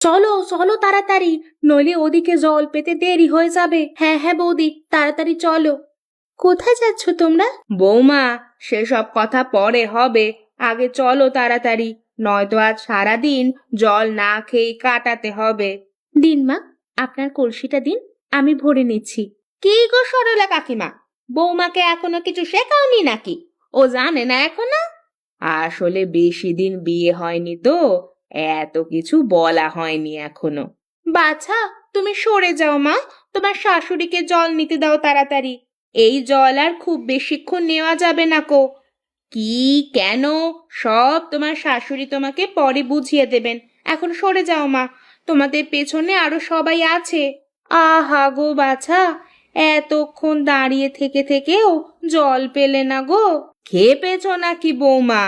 চলো চলো তাড়াতাড়ি, নইলে ওদিকে জল পেতে দেরি হয়ে যাবে। হ্যাঁ হ্যাঁ বৌদি, তাড়াতাড়ি চলো। কোথায় যাচ্ছ তোমরা? বৌমা, সেসব কথা পরে হবে, আগে চলো তাড়াতাড়ি, নয়তো আজ সারাদিন জল না খেয়ে কাটাতে হবে। দিন মা, আপনার কলসিটা দিন, আমি ভরে নিচ্ছি। কি গো সরলা কাকিমা, বৌমাকে এখনো কিছু শেখাওনি নাকি? ও জানে না এখনো? আসলে বেশি দিন বিয়ে হয়নি তো, এত কিছু বলা হয়নি এখনো। বাছা, তুমি সরে যাও মা, তোমার শাশুড়িকে জল নিতে দাও তাড়াতাড়ি। এই জল আর খুব বেশিক্ষণ নেওয়া যাবে না কো। কি, কেন? সব তোমার শাশুড়ি তোমাকে পরে বুঝিয়ে দেবেন, এখন সরে যাও মা, তোমাদের পেছনে আরো সবাই আছে। আহা গো বাছা, এতক্ষণ দাঁড়িয়ে থেকে থেকেও জল পেলে না গো? খেয়ে পেছো নাকি বৌমা?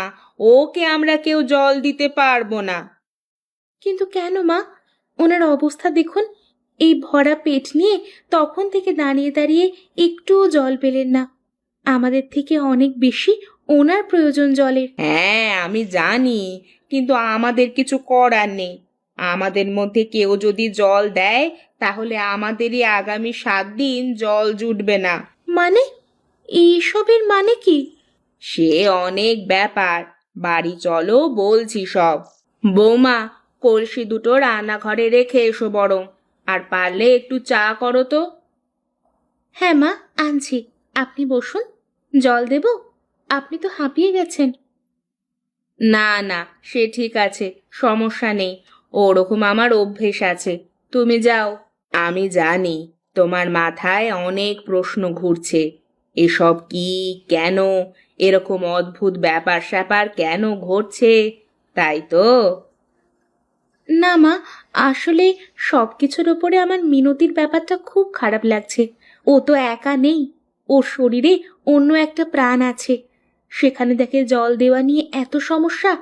ওকে আমরা কেউ জল দিতে পারবো না। কিন্তু কেন মা, ওনার অবস্থা দেখুন, এই ভরা পেট নিয়ে তখন থেকে দাঁড়িয়ে দাঁড়িয়ে একটুও জল পেলেন না। আমাদের থেকে অনেক বেশি ওনার প্রয়োজন জলের। হ্যাঁ আমি জানি, কিন্তু আমাদের কিছু করার নেই। আমাদের মধ্যে কেউ যদি জল দেয়, তাহলে আমাদেরই আগামী 7 দিন জল জুটবে না। মানে, এইসবের মানে কি? সে অনেক ব্যাপার, বাড়ি চলো বলছি সব। বৌমা, কলসি দুটো রান্নাঘরে রেখে এসো বরং, আর পারলে একটু চা করো তো। হ্যাঁ মা, আনছি, আপনি বসুন। জল দেব? আপনি তো হাঁপিয়ে গেছেন। না না, সে ঠিক আছে, সমস্যা নেই, ওরকম আমার অভ্যেস আছে। তুমি যাও। আমি জানি তোমার মাথায় অনেক প্রশ্ন ঘুরছে, এসব কি, কেন, এরকম অদ্ভুত ব্যাপার স্যাপার কেন ঘটছে, তাই তো? না মা, আসলে সবকিছুর ওপরে আমার মিনতির ব্যাপারটা খুব খারাপ লাগছে। ও তো একা নেই, ওর শরীরে অন্য একটা প্রাণ আছে, সেখানে তাকে জল দেওয়া নিয়ে এত সমস্যা,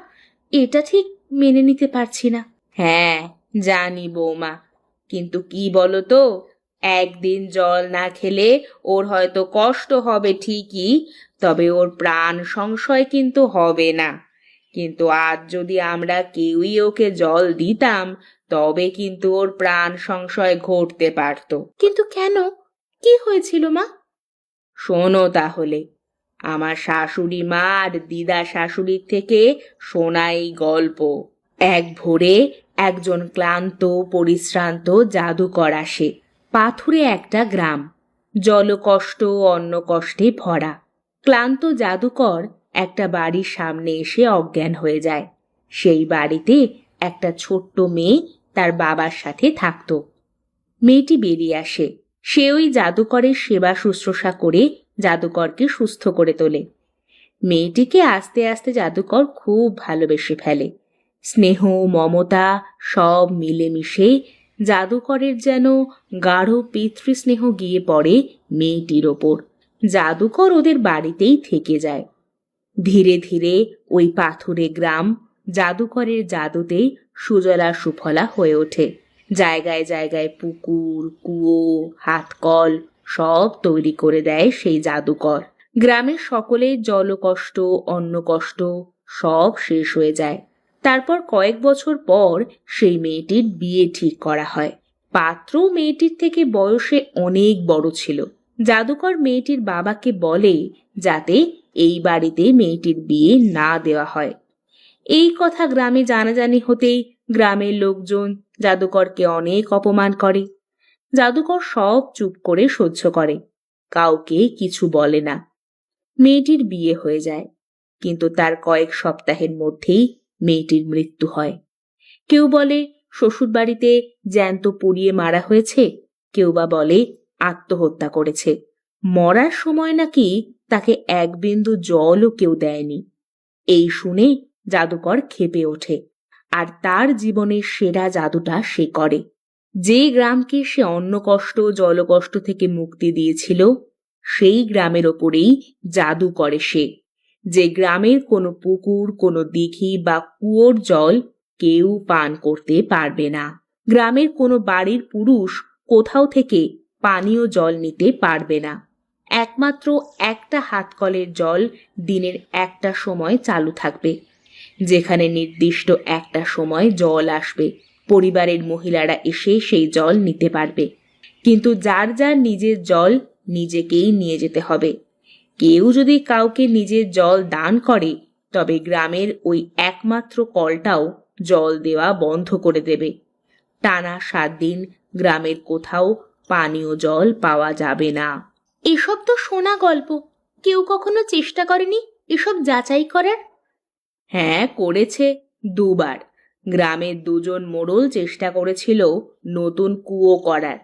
এটা ঠিক মেনে নিতে পারছি না। হ্যাঁ জানি বৌমা, কিন্তু কি বলো তো, একদিন জল না খেলে ওর হয়তো কষ্ট হবে ঠিকই, তবে ওর প্রাণ সংশয় কিন্তু হবে না। কিন্তু আজ যদি আমরা কেউই ওকে জল দিতাম, তবে কিন্তু ওর প্রাণ সংশয় ঘটতে পারত। কিন্তু কেন, কি হয়েছিল মা? শোনো তাহলে, আমার শাশুড়ি মা আর দিদা শাশুড়ির থেকে শোনা এই গল্প। এক ভোরে একজন ক্লান্ত পরিশ্রান্ত জাদুকর আসে পাথুরে একটা গ্রাম, জলকষ্ট অন্ন কষ্টে ভরা। ক্লান্ত জাদুকর একটা বাড়ির সামনে এসে অজ্ঞান হয়ে যায়। সেই বাড়িতে একটা ছোট্ট মেয়ে তার বাবার সাথে থাকতো। মেয়েটি বেরিয়ে আসে, সে ওই জাদুকরের সেবা শুশ্রূষা করে জাদুকরকে সুস্থ করে তোলে। মেয়েটিকে আস্তে আস্তে জাদুকর খুব ভালোবেসে ফেলে। স্নেহ মমতা সব মিলেমিশে জাদুকরের যেন গাঢ় পিতৃস্নেহ গিয়ে পড়ে মেয়েটির ওপর। জাদুকর ওদের বাড়িতেই থেকে যায়। ধীরে ধীরে ওই পাথুরে গ্রাম জাদুকরের জাদুতে সুজলা সুফলা হয়ে ওঠে। জায়গায় জায়গায় পুকুর, কুয়ো, হাতকল সব তৈরি করে দেয় সেই জাদুকর। গ্রামের সকলের জলকষ্ট অন্নকষ্ট সব শেষ হয়ে যায়। তারপর কয়েক বছর পর সেই মেয়েটির বিয়ে ঠিক করা হয়। পাত্র মেয়েটির থেকে বয়সে অনেক বড় ছিল। জাদুকর মেয়েটির বাবাকে বলে যাতে এই বাড়িতে মেয়েটির বিয়ে না দেওয়া হয়। এই কথা গ্রামে জানাজানি হতেই গ্রামের লোকজন জাদুকরকে অনেক অপমান করে। জাদুকর সব চুপ করে সহ্য করে, কাউকে কিছু বলে না। মেয়েটির বিয়ে হয়ে যায়, কিন্তু তার কয়েক সপ্তাহের মধ্যেই মেয়েটির মৃত্যু হয়। কেউ বলে শ্বশুরবাড়িতে জ্যান্ত পুড়িয়ে মারা হয়েছে, কেউ বা বলে আত্মহত্যা করেছে। মরার সময় নাকি তাকে এক বিন্দু জলও কেউ দেয়নি। এই শুনে জাদুকর ক্ষেপে ওঠে, আর তার জীবনের সেরা জাদুটা সে করে। যে গ্রামকে সে অন্ন কষ্ট জলকষ্ট থেকে মুক্তি দিয়েছিল, সেই গ্রামের ওপরেই জাদু করে সে। যে গ্রামের কোনো পুকুর, কোনো দিঘি বা কুয়োর জল কেউ পান করতে পারবে না। গ্রামের কোনো বাড়ির পুরুষ কোথাও থেকে পানীয় জল নিতে পারবে না। একমাত্র একটা হাতকলের জল দিনের একটা সময় চালু থাকবে। যেখানে নির্দিষ্ট একটা সময় জল আসবে, পরিবারের মহিলারা এসে সেই জল নিতে পারবে, কিন্তু যার যার নিজের জল নিজেকেই নিয়ে যেতে হবে। কেউ যদি কাউকে নিজের জল দান করে তবে গ্রামের ওই একমাত্র কলটাও জল দেওয়া বন্ধ করে দেবে। টানা 7 দিন গ্রামের কোথাও পানীয় জল পাওয়া যাবে না। এসব তো শোনা গল্প, কেউ কখনো চেষ্টা করেনি এসব যাচাই করার? হ্যাঁ, করেছে 2 বার। গ্রামের 2জন মোড়ল চেষ্টা করেছিল নতুন কুয়ো করার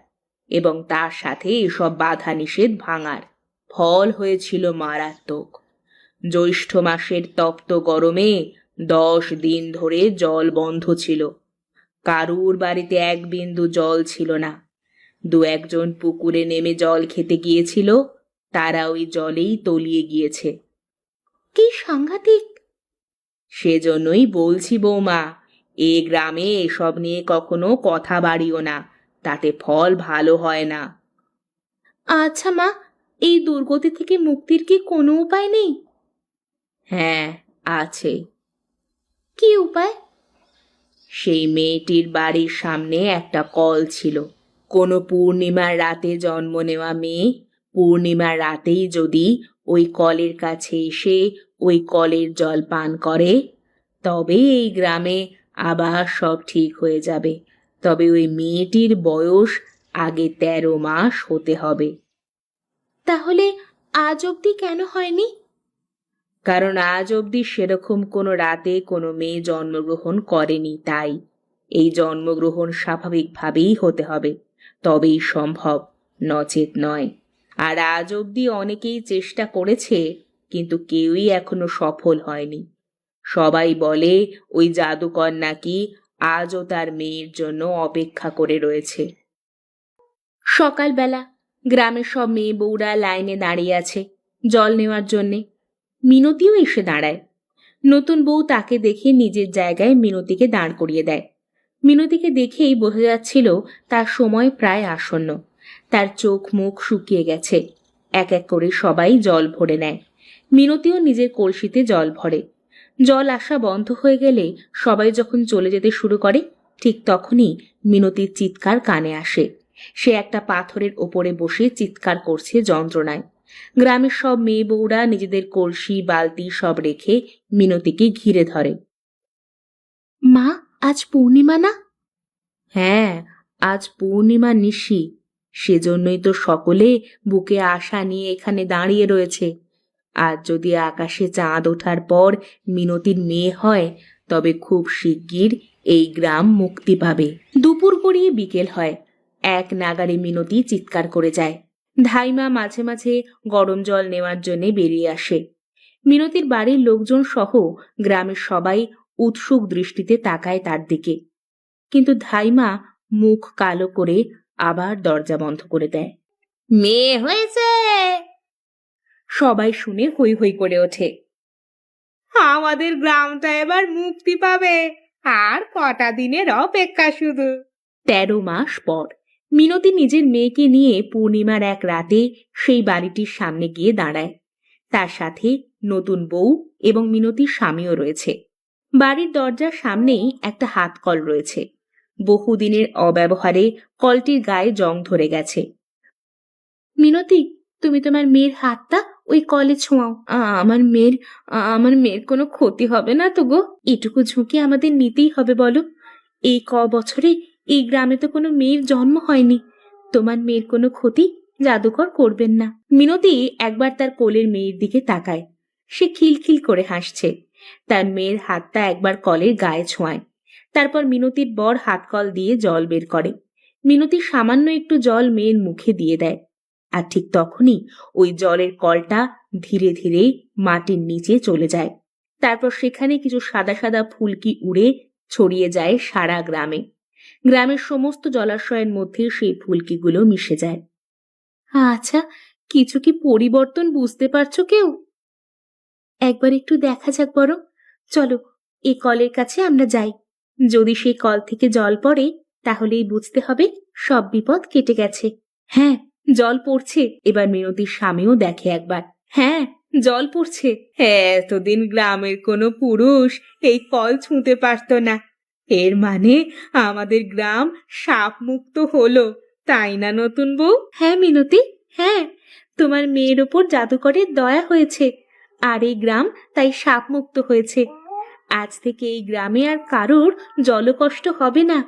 এবং তার সাথে এসব বাধা নিষেধ ভাঙার। ফল হয়েছিল মারাত্মক। জ্যৈষ্ঠ মাসের তপ্ত গরমে 10 দিন ধরে জল বন্ধ ছিল। কারুর বাড়িতে 1 বিন্দু জল ছিল না। 2-1জন পুকুরে নেমে জল খেতে গিয়েছিল, তারা ওই জলেই তলিয়ে গিয়েছে। কি সাংঘাতিক! সেজন্যই বলছি বৌমা, এ গ্রামে এসব নিয়ে কখনো কথা বাড়িও না, তাতে ফল ভালো হয় না। আচ্ছা মা, এই দুর্গতি থেকে মুক্তির কি কোনো উপায় নেই? হ্যাঁ, আছে। কি উপায়? সেই মেয়েটির বাড়ির সামনে একটা কল ছিল। কোনো পূর্ণিমার রাতে জন্ম নেওয়া মেয়ে পূর্ণিমার রাতেই যদি ওই কলের কাছে এসে ওই কলের জল পান করে তবে এই গ্রামে আবার সব ঠিক হয়ে যাবে। তবে ওই মেয়েটির বয়স আগে 13 মাস হতে হবে। তাহলে আজ অবধি কেন হয়নি? কারণ আজ অবধি সেরকম কোনো রাতে কোনো মেয়ে জন্মগ্রহণ করেনি, তাই এই জন্মগ্রহণ স্বাভাবিকভাবেই হতে হবে, তবেই সম্ভব, নচেত নয়। আর আজ অবধি অনেকেই চেষ্টা করেছে, কিন্তু কেউই এখনো সফল হয়নি। সবাই বলে ওই জাদুকর নাকি আজও তার মেয়ের জন্য অপেক্ষা করে রয়েছে। সকালবেলা গ্রামের সব মেয়ে বউরা লাইনে দাঁড়িয়ে আছে জল নেওয়ার জন্যে। মিনতিও এসে দাঁড়ায়। নতুন বউ তাকে দেখে নিজের জায়গায় মিনতিকে দাঁড় করিয়ে দেয়। মিনতিকে দেখেই বোঝা যাচ্ছিল তার সময় প্রায় আসন্ন। তার চোখ মুখ শুকিয়ে গেছে। এক এক করে সবাই জল ভরে নেয়। মিনতিও নিজের কলসিতে জল ভরে। জল আসা বন্ধ হয়ে গেলে সবাই যখন চলে যেতে শুরু করে ঠিক তখনই মিনতির চিৎকার কানে আসে। সে একটা পাথরের ওপরে বসে চিৎকার করছে যন্ত্রণায়। গ্রামের সব মেয়ে বউরা নিজেদের কলসি বালতি সব রেখে মিনতিকে ঘিরে ধরে। মা, আজ পূর্ণিমা না? হ্যাঁ, আজ পূর্ণিমা নিশি। সেজন্যই তো সকলে বুকে আশা নিয়ে এখানে দাঁড়িয়ে রয়েছে। আজ যদি আকাশে চাঁদ ওঠার পর মিনতির মেয়ে হয় তবে খুব শিগগির এই গ্রাম মুক্তি পাবে। দুপুর গড়িয়ে বিকেল হয়। এক নাগারে মিনতি চিৎকার করে যায়। ধাইমা মাঝে মাঝে গরম জল নেওয়ার জন্য বেরিয়ে আসে। মিনতির বাড়ির লোকজন সহ গ্রামের সবাই উৎসুক দৃষ্টিতে তাকায় তার দিকে, কিন্তু ধাইমা মুখ কালো করে আবার দরজা বন্ধ করে দেয়। মেয়ে হয়েছে! সবাই শুনে হৈ হৈ করে ওঠে। আমাদের গ্রামটা এবার মুক্তি পাবে, আর কটা দিনের অপেক্ষা শুধু। 13 মাস পর মিনতি নিজের মেয়েকে নিয়ে পূর্ণিমার এক রাতে সেই বাড়িটির সামনে গিয়ে দাঁড়ায়। তার সাথে নতুন বউ এবং মিনতির স্বামীও রয়েছে। বাড়ির দরজার সামনেই একটা হাত কল রয়েছে। বহুদিনের অব্যবহারে কলটির গায়ে জং ধরে গেছে। মিনতি, তুমি তোমার মেয়ের হাতটা ওই কলে ছোঁয়াও। আমার মেয়ের কোনো ক্ষতি হবে না তো গো? এটুকু ঝুঁকি আমাদের নিতেই হবে বলো। এই বছরে এই গ্রামে তো কোনো মেয়ের জন্ম হয়নি। তোমার মেয়ের কোনো ক্ষতি জাদুকর করবেন না। মিনতি একবার তার কোলের মেয়ের দিকে তাকায়। সে খিলখিল করে হাসছে। তার মেয়ের হাতটা একবার কলের গায়ে ছোঁয়ায়। তারপর মিনতির বর হাত কল দিয়ে জল বের করে। মিনতি সামান্য একটু জল মেয়ের মুখে দিয়ে দেয়। আর ঠিক তখনই ওই জলের কলটা ধীরে ধীরে মাটির নিচে চলে যায়। তারপর সেখানে কিছু সাদা সাদা ফুলকি উড়ে ছড়িয়ে যায় সারা গ্রামে। গ্রামের সমস্ত জলাশয়ের মধ্যে সেই ফুলকিগুলো মিশে যায়। আচ্ছা, কিছু কি পরিবর্তন বুঝতে পারছো কেউ? একবার একটু দেখা যাক বরং। চলো, এই কলের কাছে আমরা যাই। যদি সেই কল থেকে জল পড়ে তাহলেই বুঝতে হবে সব বিপদ কেটে গেছে। হ্যাঁ, জল পড়ছে। এবার মিনতির স্বামীও দেখে একবার। হ্যাঁ, জল পড়ছে। এতদিন গ্রামের কোনো পুরুষ এই কল ছুঁতে পারত না। এর মানে আমাদের গ্রাম সাপ মুক্ত হলো, তাই না নতুন বউ? হ্যাঁ মিনতি, হ্যাঁ, তোমার মেয়ের ওপর জাদুকরের দয়া হয়েছে, আর এই গ্রাম তাই সাপ মুক্ত হয়েছে। আজ থেকে এই গ্রামে আর কারোর জলকষ্ট হবে না।